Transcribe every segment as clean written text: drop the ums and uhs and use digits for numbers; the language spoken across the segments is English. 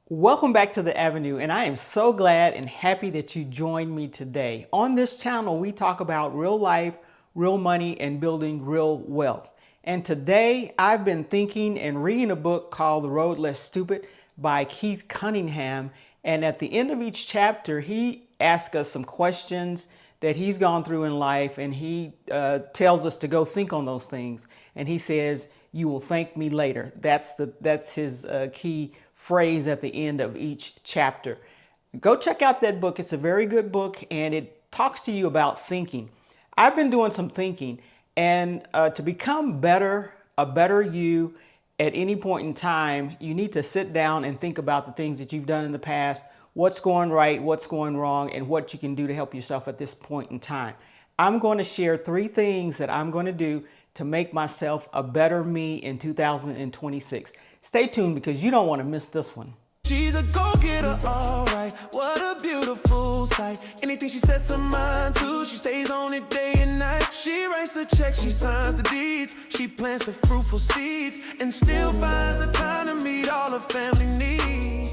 Welcome back to the Avenue, and I am so glad and happy that you joined me today. On this channel, we talk about real life, real money, and building real wealth. And today, I've been thinking and reading a book called The Road Less Stupid by Keith Cunningham. And at the end of each chapter, he asks us some questions that he's gone through in life, and he tells us to go think on those things. And he says, "You will thank me later." That's his key phrase at the end of each chapter. Go check out that book. It's a very good book, and it talks to you about thinking. I've been doing some thinking, and to become better, a better you at any point in time, you need to sit down and think about the things that you've done in the past, what's going right, what's going wrong, and what you can do to help yourself at this point in time. I'm going to share 3 things that I'm going to do to make myself a better me in 2026. Stay tuned because you don't want to miss this one. She's a go-getter, alright. What a beautiful sight. Anything she sets her mind to, she stays on it day and night. She writes the checks, she signs the deeds. She plants the fruitful seeds and still finds the time to meet all her family needs.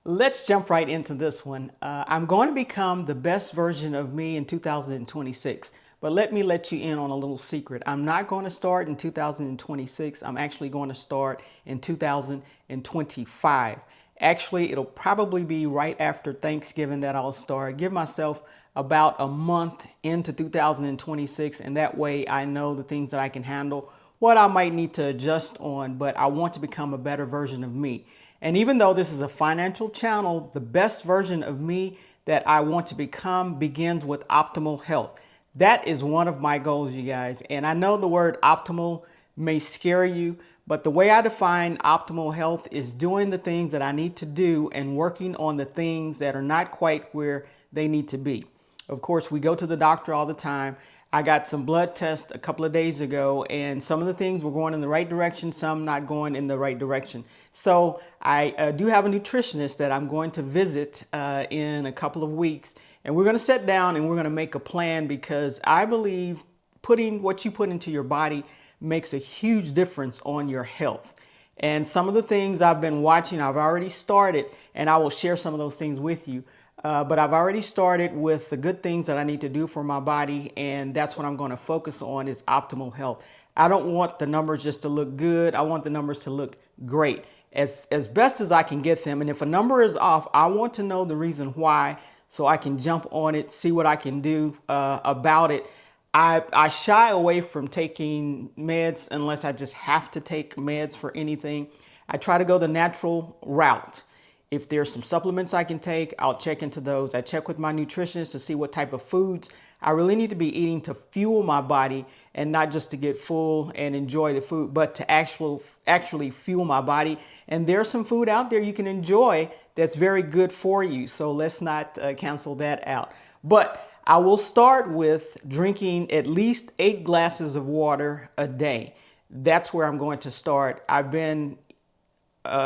Let's jump right into this one. I'm going to become the best version of me in 2026. But let me let you in on a little secret. I'm not going to start in 2026. I'm actually going to start in 2025. Actually, it'll probably be right after Thanksgiving that I'll start. Give myself about a month into 2026, and that way I know the things that I can handle, what I might need to adjust on, but I want to become a better version of me. And even though this is a financial channel, the best version of me that I want to become begins with optimal health. That is one of my goals, you guys. And I know the word optimal may scare you, but the way I define optimal health is doing the things that I need to do and working on the things that are not quite where they need to be. Of course, we go to the doctor all the time. I got some blood tests a couple of days ago, and some of the things were going in the right direction, some not going in the right direction. So I do have a nutritionist that I'm going to visit in a couple of weeks, and we're going to sit down and we're going to make a plan, because I believe putting what you put into your body makes a huge difference on your health. And some of the things I've been watching, I've already started, and I will share some of those things with you. But I've already started with the good things that I need to do for my body, and that's what I'm going to focus on is optimal health. I don't want the numbers just to look good. I want the numbers to look great, as best as I can get them. And if a number is off, I want to know the reason why, so I can jump on it, see what I can do about it. I shy away from taking meds unless I just have to take meds for anything. I try to go the natural route. If there's some supplements I can take, I'll check into those. I check with my nutritionist to see what type of foods I really need to be eating to fuel my body, and not just to get full and enjoy the food, but to actually fuel my body. And there's some food out there you can enjoy that's very good for you. So let's not cancel that out. But I will start with drinking at least 8 glasses of water a day. That's where I'm going to start. I've been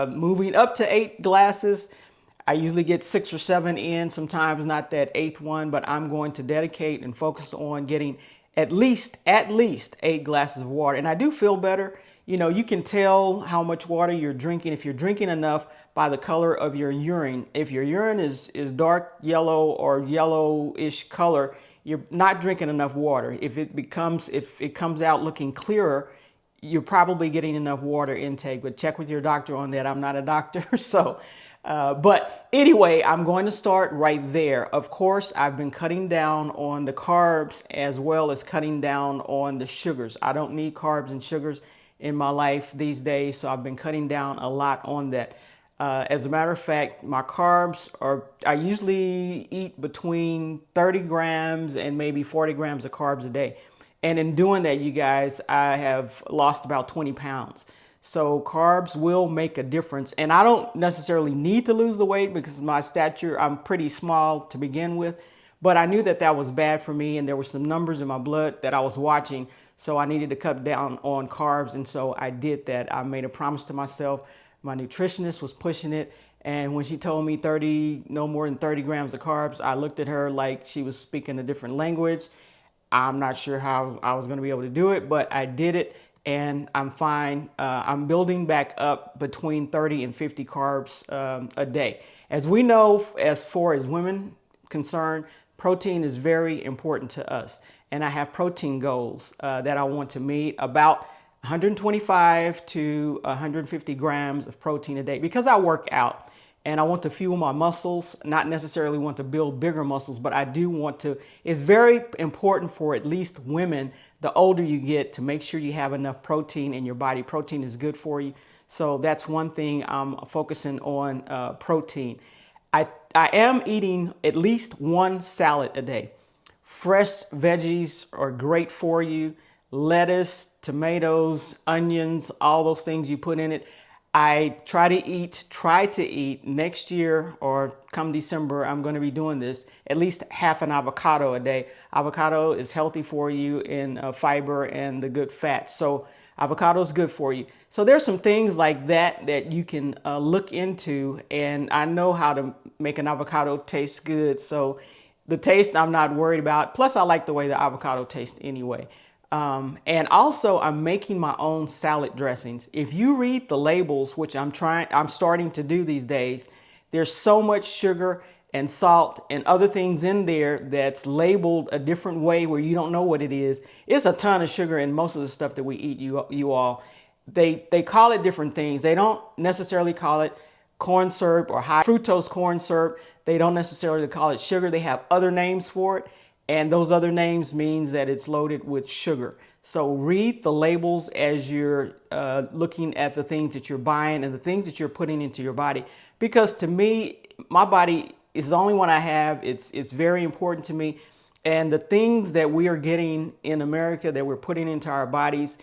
moving up to 8 glasses. I usually get 6 or 7 in, sometimes not that 8th one, but I'm going to dedicate and focus on getting at least 8 glasses of water. And I do feel better. You know, you can tell how much water you're drinking if you're drinking enough by the color of your urine. If your urine is dark yellow or yellowish color, you're not drinking enough water. If it comes out looking clearer, you're probably getting enough water intake, but check with your doctor on that. I'm not a doctor. But anyway, I'm going to start right there. Of course, I've been cutting down on the carbs as well as cutting down on the sugars. I don't need carbs and sugars in my life these days, so I've been cutting down a lot on that. As a matter of fact, my carbs I usually eat between 30 grams and maybe 40 grams of carbs a day. And in doing that, you guys, I have lost about 20 pounds. So carbs will make a difference. And I don't necessarily need to lose the weight because my stature, I'm pretty small to begin with. But I knew that that was bad for me, and there were some numbers in my blood that I was watching. So I needed to cut down on carbs. And so I did that. I made a promise to myself. My nutritionist was pushing it. And when she told me no more than 30 grams of carbs, I looked at her like she was speaking a different language. I'm not sure how I was going to be able to do it, but I did it. and I'm fine. I'm building back up between 30 and 50 carbs a day. As we know, as far as women concerned, protein is very important to us. And I have protein goals that I want to meet, about 125 to 150 grams of protein a day, because I work out and I want to fuel my muscles, not necessarily want to build bigger muscles, but I do want to. It's very important for at least women, the older you get, to make sure you have enough protein in your body. Protein is good for you. So that's one thing I'm focusing on, protein. I am eating at least one salad a day. Fresh veggies are great for you. Lettuce, tomatoes, onions, all those things you put in it. I try to eat next year, or come December, I'm going to be doing this, at least half an avocado a day. Avocado is healthy for you in fiber and the good fats. So avocado is good for you. So there's some things like that that you can look into, and I know how to make an avocado taste good. So the taste I'm not worried about. Plus I like the way the avocado tastes anyway. And also I'm making my own salad dressings. If you read the labels, which I'm starting to do these days, there's so much sugar and salt and other things in there that's labeled a different way where you don't know what it is. It's a ton of sugar in most of the stuff that we eat, you all. They call it different things. They don't necessarily call it corn syrup or high fructose corn syrup. They don't necessarily call it sugar. They have other names for it. And those other names means that it's loaded with sugar. So read the labels as you're looking at the things that you're buying and the things that you're putting into your body. Because to me, my body is the only one I have. It's very important to me. And the things that we are getting in America that we're putting into our bodies,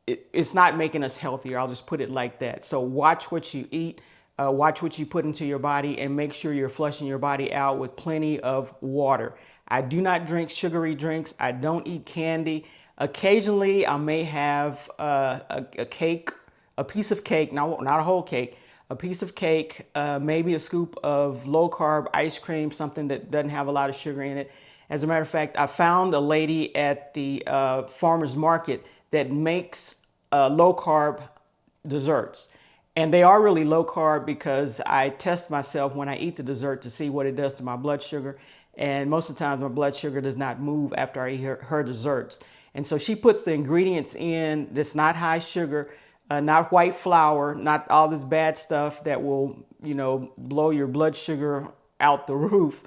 it's not making us healthier. I'll just put it like that. So watch what you eat. Watch what you put into your body, and make sure you're flushing your body out with plenty of water. I do not drink sugary drinks. I don't eat candy. Occasionally, I may have a cake, a piece of cake, not a whole cake, a piece of cake, maybe a scoop of low carb ice cream, something that doesn't have a lot of sugar in it. As a matter of fact, I found a lady at the farmer's market that makes low carb desserts. And they are really low carb because I test myself when I eat the dessert to see what it does to my blood sugar. And most of the time my blood sugar does not move after I eat her desserts. And so she puts the ingredients in that's not high sugar, not white flour, not all this bad stuff that will, blow your blood sugar out the roof.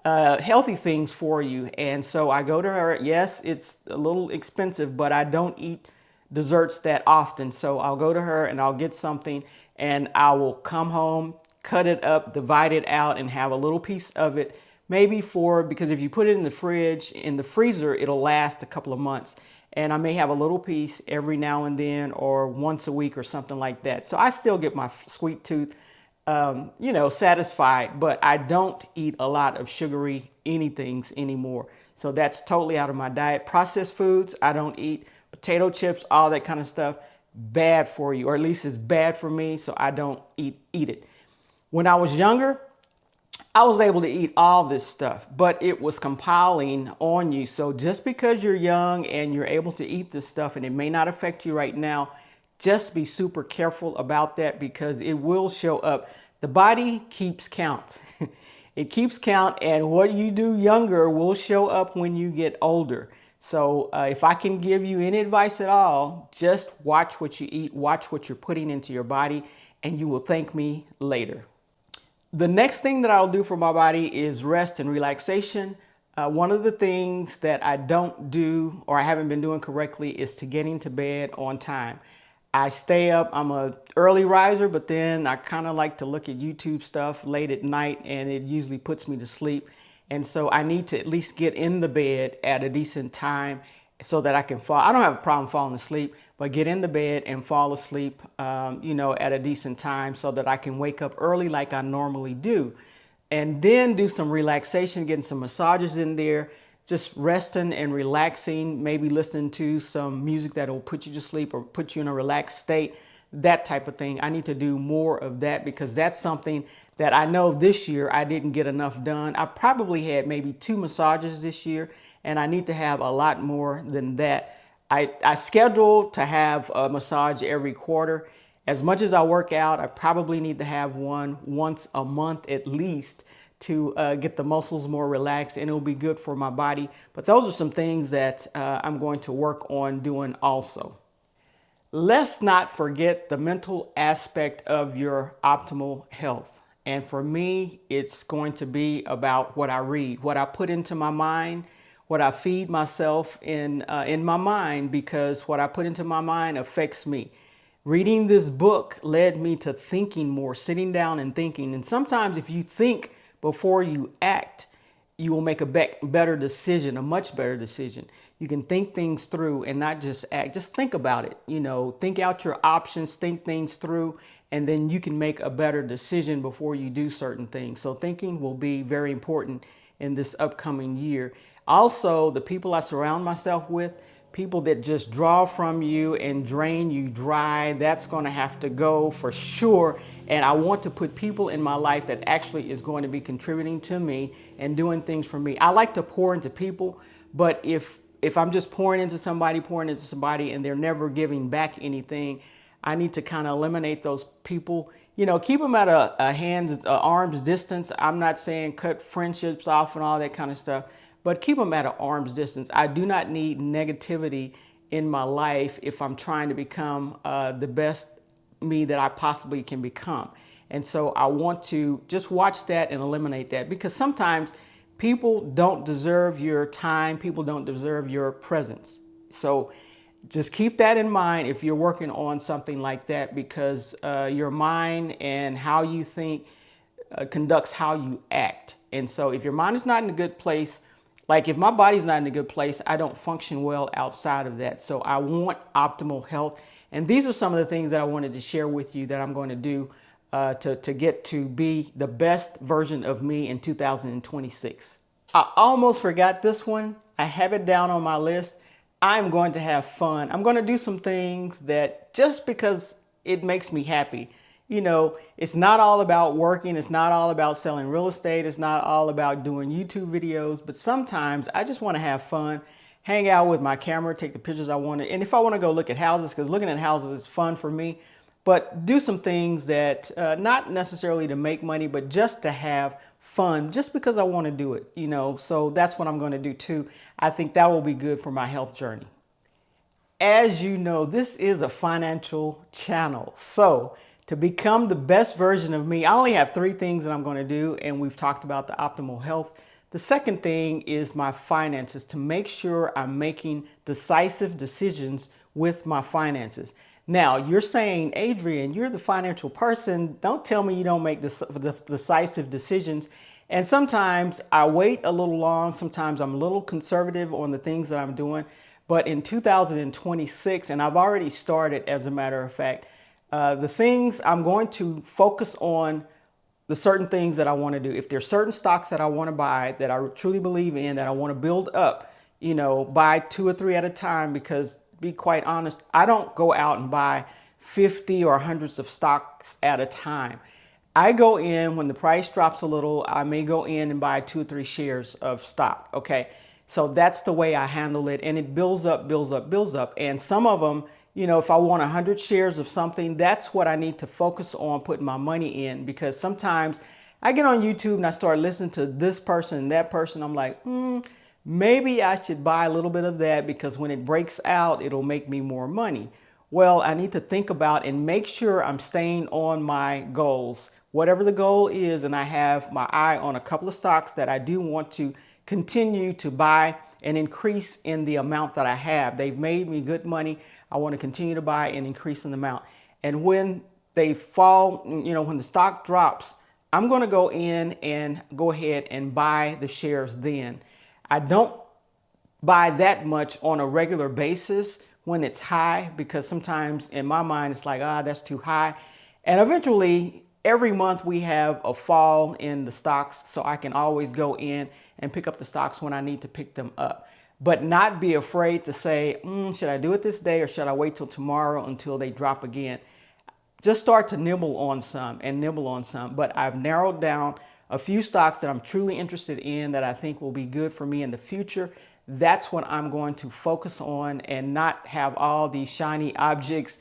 Healthy things for you. And so I go to her. Yes, it's a little expensive, but I don't eat desserts that often. So I'll go to her and I'll get something, and I will come home, cut it up, divide it out, and have a little piece of it. Maybe because if you put it in the fridge, in the freezer, it'll last a couple of months. And I may have a little piece every now and then, or once a week or something like that. So I still get my sweet tooth, satisfied, but I don't eat a lot of sugary anythings anymore. So that's totally out of my diet. Processed foods, I don't eat. Potato chips, all that kind of stuff, bad for you, or at least it's bad for me, so I don't eat it. When I was younger, I was able to eat all this stuff, but it was compiling on you. So just because you're young and you're able to eat this stuff and it may not affect you right now, just be super careful about that, because it will show up. The body keeps count. It keeps count, and what you do younger will show up when you get older. So if I can give you any advice at all, just watch what you eat, watch what you're putting into your body, and you will thank me later. The next thing that I'll do for my body is rest and relaxation. One of the things that I don't do, or I haven't been doing correctly, is to get into bed on time. I stay up, I'm an early riser, but then I kind of like to look at YouTube stuff late at night, and it usually puts me to sleep. And so I need to at least get in the bed at a decent time so that I can fall. I don't have a problem falling asleep, but get in the bed and fall asleep, at a decent time so that I can wake up early like I normally do. And then do some relaxation, getting some massages in there, just resting and relaxing, maybe listening to some music that will put you to sleep or put you in a relaxed state, that type of thing. I need to do more of that, because that's something that I know this year I didn't get enough done. I probably had maybe 2 massages this year, and I need to have a lot more than that. I schedule to have a massage every quarter. As much as I work out, I probably need to have one once a month at least to get the muscles more relaxed, and it'll be good for my body. But those are some things that I'm going to work on doing also. Let's not forget the mental aspect of your optimal health. And for me, it's going to be about what I read, what I put into my mind, what I feed myself in my mind, because what I put into my mind affects me. Reading this book led me to thinking more, sitting down and thinking. And sometimes if you think before you act, you will make a better decision, a much better decision. You can think things through and not just act. Just think about it. Think out your options, think things through, and then you can make a better decision before you do certain things. So thinking will be very important in this upcoming year. Also, the people I surround myself with, people that just draw from you and drain you dry, that's going to have to go for sure. And I want to put people in my life that actually is going to be contributing to me and doing things for me. I like to pour into people, but if I'm just pouring into somebody, and they're never giving back anything, I need to kind of eliminate those people. Keep them at a arm's distance. I'm not saying cut friendships off and all that kind of stuff, but keep them at an arm's distance. I do not need negativity in my life if I'm trying to become the best me that I possibly can become. And so I want to just watch that and eliminate that, because sometimes people don't deserve your time. People don't deserve your presence. So just keep that in mind if you're working on something like that, because your mind and how you think conducts how you act. And so if your mind is not in a good place, like if my body's not in a good place, I don't function well outside of that. So I want optimal health. And these are some of the things that I wanted to share with you that I'm going to do to get to be the best version of me in 2026. I almost forgot this one. I have it down on my list. I'm going to have fun. I'm going to do some things that just because it makes me happy. It's not all about working. It's not all about selling real estate. It's not all about doing YouTube videos. But sometimes I just want to have fun, hang out with my camera, take the pictures I want to. And if I want to go look at houses, because looking at houses is fun for me, but do some things that not necessarily to make money, but just to have fun, just because I want to do it, So that's what I'm going to do too. I think that will be good for my health journey. As you know, this is a financial channel. So to become the best version of me, I only have 3 things that I'm going to do, and we've talked about the optimal health. The second thing is my finances, to make sure I'm making decisive decisions with my finances. Now, you're saying, Adrian, you're the financial person. Don't tell me you don't make decisive decisions. And sometimes I wait a little long. Sometimes I'm a little conservative on the things that I'm doing. But in 2026, and I've already started, as a matter of fact, the things I'm going to focus on, the certain things that I want to do. If there's certain stocks that I want to buy that I truly believe in, that I want to build up, buy 2 or 3 at a time, because be quite honest, I don't go out and buy 50 or hundreds of stocks at a time. I go in when the price drops a little. I may go in and buy 2 or 3 shares of stock. Okay. So that's the way I handle it. And it builds up, builds up, builds up. And some of them, if I want 100 shares of something, that's what I need to focus on putting my money in, because sometimes I get on YouTube and I start listening to this person and that person. I'm like, maybe I should buy a little bit of that, because when it breaks out, it'll make me more money. Well, I need to think about and make sure I'm staying on my goals, whatever the goal is. And I have my eye on a couple of stocks that I do want to continue to buy and increase in the amount that I have. They've made me good money. I want to continue to buy and increase in the amount. And when they fall, when the stock drops, I'm going to go in and go ahead and buy the shares then. I don't buy that much on a regular basis when it's high, because sometimes in my mind it's like, that's too high. And eventually every month we have a fall in the stocks, so I can always go in and pick up the stocks when I need to pick them up. But not be afraid to say, should I do it this day or should I wait till tomorrow until they drop again? Just start to nibble on some and nibble on some. But I've narrowed down a few stocks that I'm truly interested in, that I think will be good for me in the future, that's what I'm going to focus on and not have all these shiny objects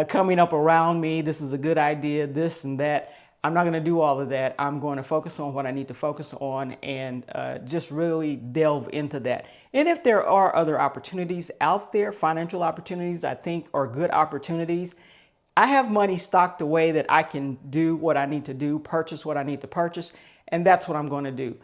coming up around me. This is a good idea, this and that. I'm not going to do all of that. I'm going to focus on what I need to focus on and just really delve into that. And if there are other opportunities out there, financial opportunities I think are good opportunities, I have money stocked away that I can do what I need to do, purchase what I need to purchase, and that's what I'm going to do.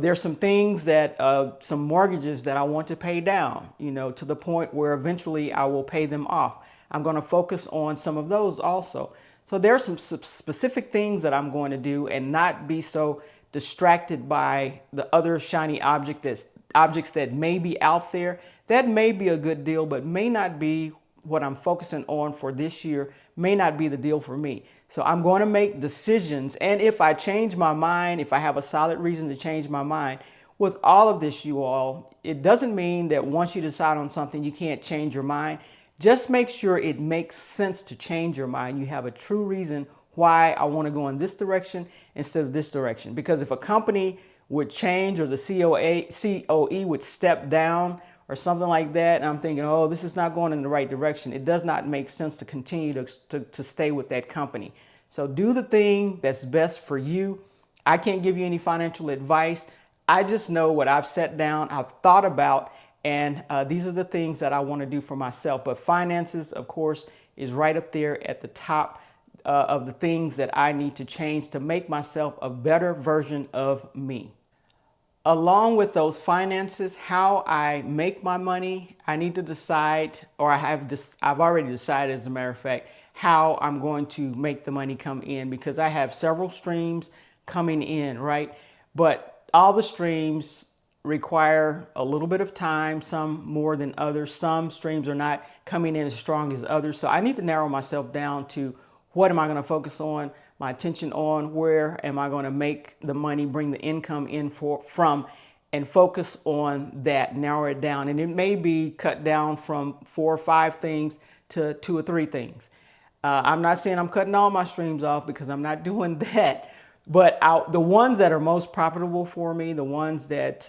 There's some things that, some mortgages that I want to pay down, to the point where eventually I will pay them off. I'm going to focus on some of those also. So there are some specific things that I'm going to do and not be so distracted by the other shiny objects that may be out there. That may be a good deal, but may not be what I'm focusing on for this year, may not be the deal for me. So I'm going to make decisions. And if I change my mind, if I have a solid reason to change my mind, with all of this, you all, it doesn't mean that once you decide on something, you can't change your mind. Just make sure it makes sense to change your mind. You have a true reason why I want to go in this direction instead of this direction. Because if a company would change or the COE would step down or something like that, and I'm thinking, oh, this is not going in the right direction, it does not make sense to continue to stay with that company. So do the thing that's best for you. I can't give you any financial advice. I just know what I've set down, I've thought about, and these are the things that I want to do for myself. But finances, of course, is right up there at the top of the things that I need to change to make myself a better version of me. Along with those finances, how I make my money, I need to decide, or I've already decided, as a matter of fact, how I'm going to make the money come in, because I have several streams coming in, right? But all the streams require a little bit of time, some more than others. Some streams are not coming in as strong as others. So I need to narrow myself down to what am I going to focus on, my attention on, where am I going to make the money, bring the income in from, and focus on that, narrow it down. And it may be cut down from 4 or 5 things to 2 or 3 things. I'm not saying I'm cutting all my streams off, because I'm not doing that. But the ones that are most profitable for me, the ones that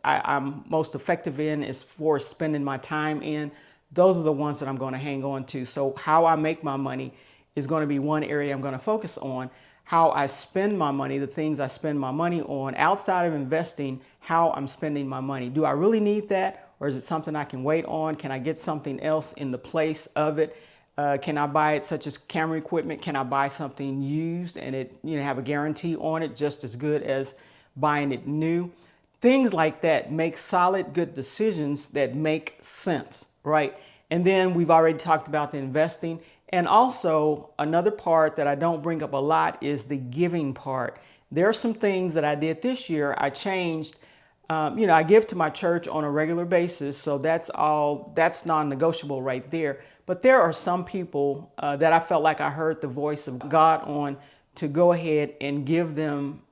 I'm most effective in as far as spending my time in, those are the ones that I'm going to hang on to. So how I make my money is going to be one area I'm going to focus on. How I spend my money, the things I spend my money on outside of investing, how I'm spending my money. Do I really need that? Or is it something I can wait on? Can I get something else in the place of it? Can I buy it, such as camera equipment? Can I buy something used and it have a guarantee on it just as good as buying it new? Things like that. Make solid, good decisions that make sense, right? And then we've already talked about the investing. And also another part that I don't bring up a lot is the giving part. There are some things that I did this year. I changed. I give to my church on a regular basis, so that's non-negotiable right there. But there are some people that I felt like I heard the voice of God on to go ahead and give them,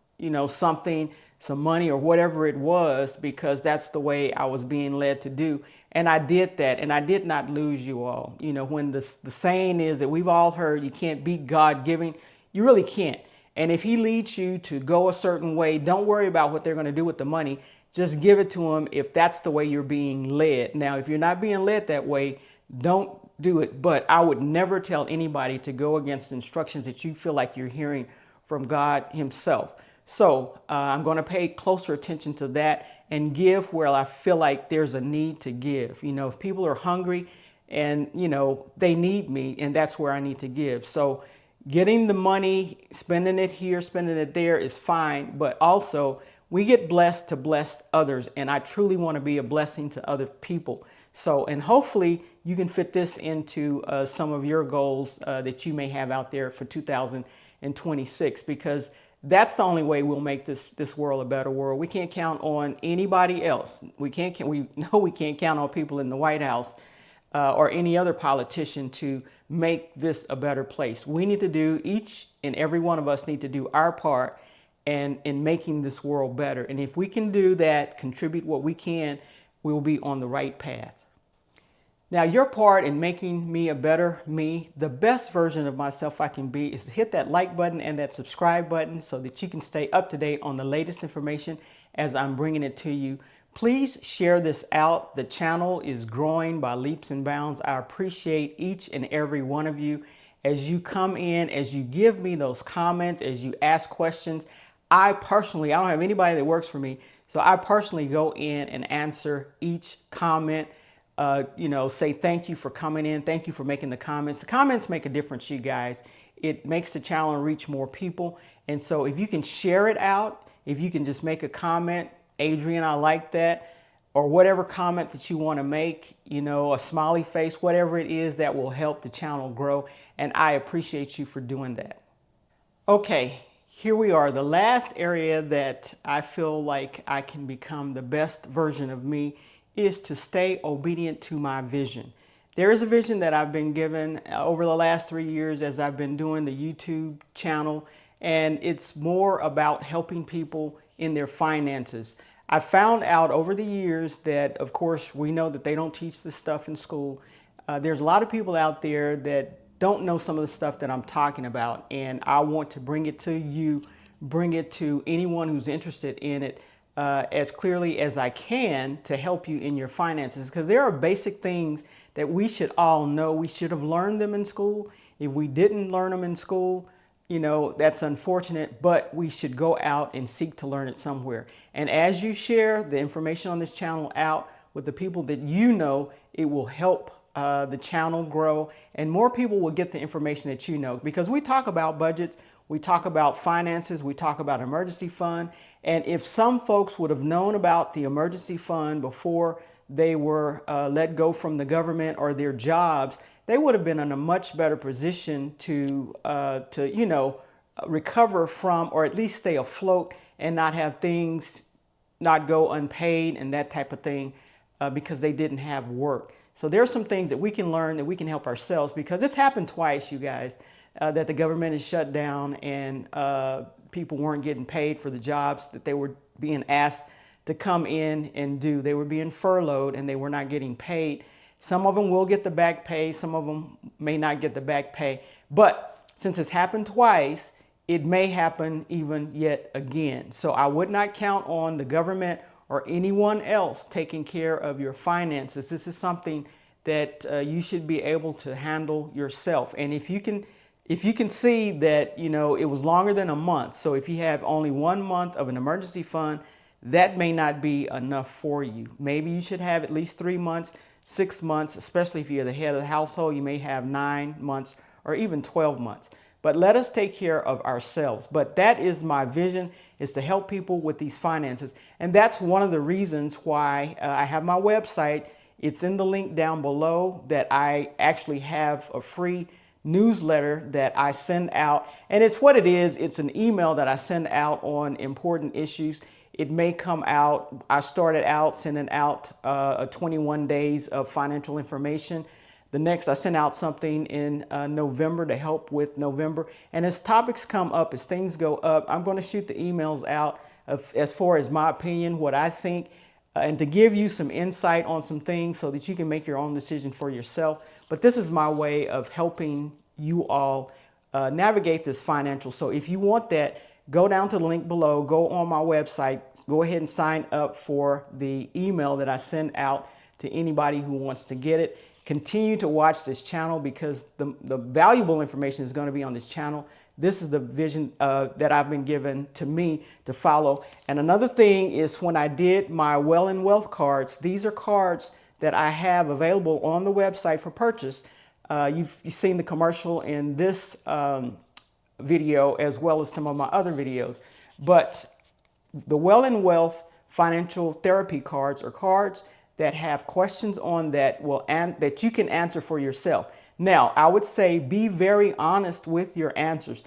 something, some money or whatever it was, because that's the way I was being led to do. And I did that, and I did not lose, you all. When the saying is that we've all heard, you can't beat God giving, you really can't. And if he leads you to go a certain way, don't worry about what they're going to do with the money. Just give it to him if that's the way you're being led. Now, if you're not being led that way, don't do it. But I would never tell anybody to go against instructions that you feel like you're hearing from God himself. So I'm going to pay closer attention to that and give where I feel like there's a need to give. If people are hungry and, they need me, and that's where I need to give. So getting the money, spending it here, spending it there is fine. But also, we get blessed to bless others, and I truly want to be a blessing to other people. So, and hopefully you can fit this into some of your goals that you may have out there for 2026, because that's the only way we'll make this world a better world. We can't count on anybody else. We know we can't count on people in the White House or any other politician to make this a better place. We need to do, each and every one of us need to do our part and in making this world better. And if we can do that, contribute what we can, we will be on the right path. Now, your part in making me a better me, the best version of myself I can be, is to hit that like button and that subscribe button so that you can stay up to date on the latest information as I'm bringing it to you. Please share this out. The channel is growing by leaps and bounds. I appreciate each and every one of you. As you come in, as you give me those comments, as you ask questions, I don't have anybody that works for me, so I personally go in and answer each comment. Say thank you for coming in. Thank you for making the comments. The comments make a difference, you guys. It makes the channel reach more people. And so if you can share it out, if you can just make a comment, Adrian, I like that, or whatever comment that you want to make, a smiley face, whatever it is that will help the channel grow. And I appreciate you for doing that. Okay, here we are. The last area that I feel like I can become the best version of me is to stay obedient to my vision. There is a vision that I've been given over the last 3 years as I've been doing the YouTube channel, and it's more about helping people in their finances. I found out over the years that, of course, we know that they don't teach this stuff in school. There's a lot of people out there that don't know some of the stuff that I'm talking about, and I want to bring it to you, bring it to anyone who's interested in it as clearly as I can to help you in your finances, because there are basic things that we should all know. We should have learned them in school. If we didn't learn them in school, that's unfortunate, but we should go out and seek to learn it somewhere. And as you share the information on this channel out with the people that you know, it will help the channel grow, and more people will get the information that you know, because we talk about budgets, we talk about finances, we talk about emergency fund. And if some folks would have known about the emergency fund before they were let go from the government or their jobs, they would have been in a much better position to recover from, or at least stay afloat and not have things not go unpaid and that type of thing because they didn't have work. So there are some things that we can learn, that we can help ourselves, because it's happened twice, you guys, that the government is shut down and people weren't getting paid for the jobs that they were being asked to come in and do. They were being furloughed and they were not getting paid. Some of them will get the back pay. Some of them may not get the back pay. But since it's happened twice, it may happen even yet again. So I would not count on the government or anyone else taking care of your finances. This is something that you should be able to handle yourself. And if you can see that, it was longer than a month. So if you have only 1 month of an emergency fund, that may not be enough for you. Maybe you should have at least 3 months, 6 months, especially if you're the head of the household. You may have 9 months or even 12 months. But let us take care of ourselves. But that is my vision, is to help people with these finances. And that's one of the reasons why I have my website. It's in the link down below, that I actually have a free newsletter that I send out. And it's what it is. It's an email that I send out on important issues. It may come out. I started out sending out 21 days of financial information. The next, I sent out something in November to help with November. And as topics come up, as things go up, I'm going to shoot the emails out as far as my opinion, what I think, and to give you some insight on some things so that you can make your own decision for yourself. But this is my way of helping you all navigate this financial. So if you want that, go down to the link below, go on my website, go ahead and sign up for the email that I send out to anybody who wants to get it. Continue to watch this channel, because the valuable information is going to be on this channel. This is the vision that I've been given to me to follow. And another thing is, when I did my Well and Wealth cards, these are cards that I have available on the website for purchase. You've seen the commercial in this video, as well as some of my other videos. But the Well and Wealth financial therapy cards are cards that have questions on that that you can answer for yourself. Now, I would say be very honest with your answers.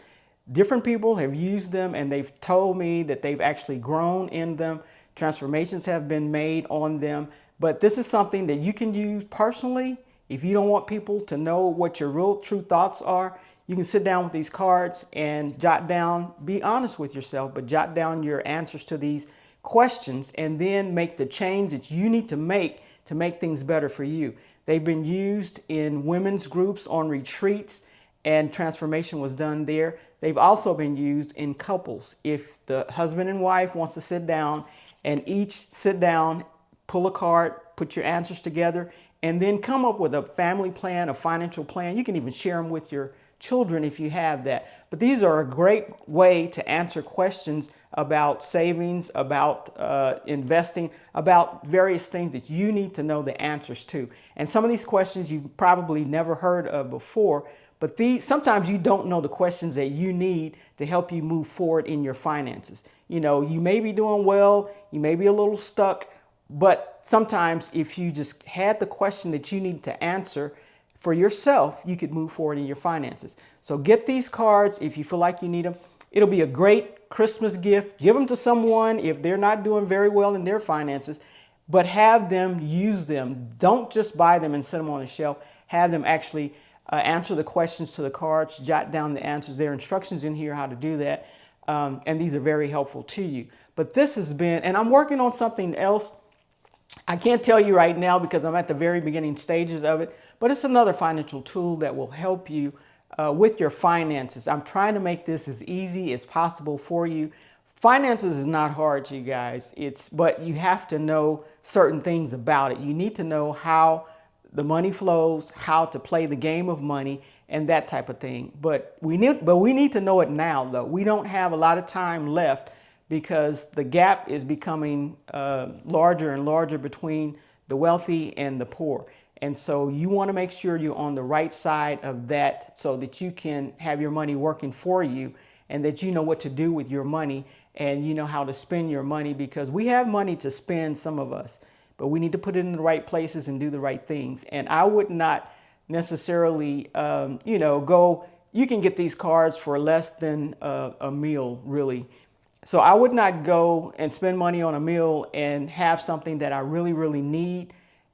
Different people have used them and they've told me that they've actually grown in them. Transformations have been made on them. But this is something that you can use personally. If you don't want people to know what your real true thoughts are, you can sit down with these cards and jot down, be honest with yourself, but jot down your answers to these questions, and then make the change that you need to make things better for you. They've been used in women's groups on retreats, and transformation was done there. They've also been used in couples. If the husband and wife wants to sit down and each sit down pull a card, put your answers together, and then come up with a family plan, a financial plan. You can even share them with your children if you have that. But these are a great way to answer questions about savings, about investing, about various things that you need to know the answers to. And some of these questions you've probably never heard of before, but sometimes you don't know the questions that you need to help you move forward in your finances. You know, you may be doing well, you may be a little stuck, but sometimes if you just had the question that you need to answer for yourself, you could move forward in your finances. So get these cards if you feel like you need them. It'll be a great Christmas gift. Give them to someone if they're not doing very well in their finances, but have them use them. Don't just buy them and set them on the shelf. Have them actually answer the questions to the cards, jot down the answers. There are instructions in here how to do that. And these are very helpful to you. But this has been, and I'm working on something else. I can't tell you right now because I'm at the very beginning stages of it, but it's another financial tool that will help you with your finances. I'm trying to make this as easy as possible for you. Finances is not hard, you guys. But you have to know certain things about it. You need to know how the money flows, how to play the game of money, and that type of thing. But we need to know it now, though. We don't have a lot of time left, because the gap is becoming larger and larger between the wealthy and the poor. And so you want to make sure you're on the right side of that so that you can have your money working for you and that you know what to do with your money and you know how to spend your money, because we have money to spend, some of us, but we need to put it in the right places and do the right things. And I would not necessarily, you can get these cards for less than a meal, really. So I would not go and spend money on a meal and have something that I really, really need,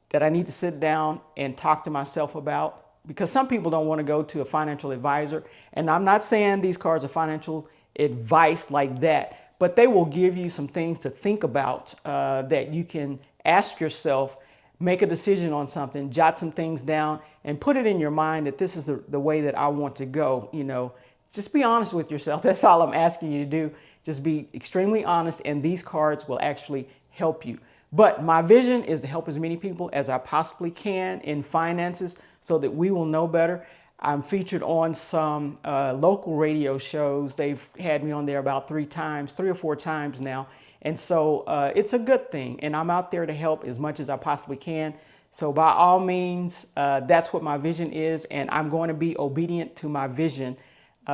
that I need to sit down and talk to myself about, because some people don't want to go to a financial advisor. And I'm not saying these cards are financial advice like that, but they will give you some things to think about that you can ask yourself, make a decision on something, jot some things down and put it in your mind that this is the way that I want to go. You know, just be honest with yourself. That's all I'm asking you to do. Just be extremely honest, and these cards will actually help you. But my vision is to help as many people as I possibly can in finances so that we will know better. I'm featured on some local radio shows. They've had me on there about 3 or 4 times now. And so it's a good thing. And I'm out there to help as much as I possibly can. So by all means, that's what my vision is. And I'm going to be obedient to my vision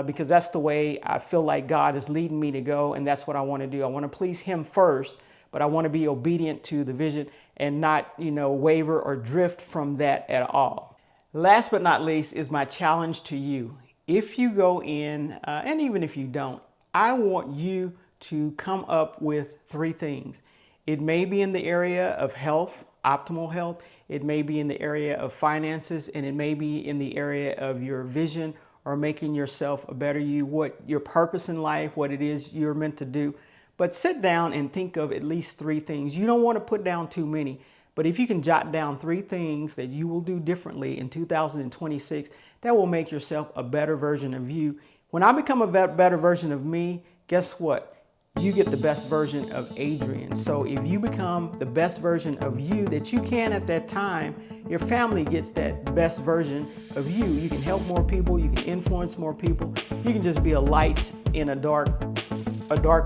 because that's the way I feel like God is leading me to go. And that's what I want to do. I want to please Him first, but I want to be obedient to the vision and not, waver or drift from that at all. Last but not least is my challenge to you. If you go in, and even if you don't, I want you to come up with 3 things. It may be in the area of health, optimal health. It may be in the area of finances, and it may be in the area of your vision or making yourself a better you, what your purpose in life, what it is you're meant to do. But sit down and think of at least 3 things. You don't want to put down too many, but if you can jot down 3 things that you will do differently in 2026, that will make yourself a better version of you. When I become a better version of me, guess what? You get the best version of Adrian. So if you become the best version of you that you can at that time, your family gets that best version of you. You can help more people. You can influence more people. You can just be a light in a dark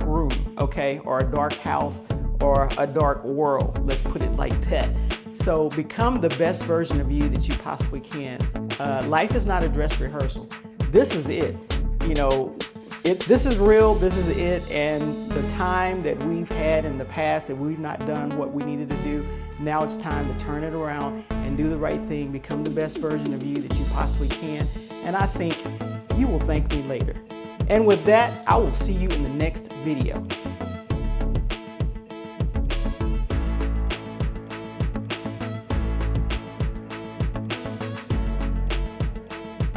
room, okay? Or a dark house or a dark world. Let's put it like that. So become the best version of you that you possibly can. Life is not a dress rehearsal. This is it. This is real, this is it, and the time that we've had in the past that we've not done what we needed to do, now it's time to turn it around and do the right thing, become the best version of you that you possibly can, and I think you will thank me later. And with that, I will see you in the next video.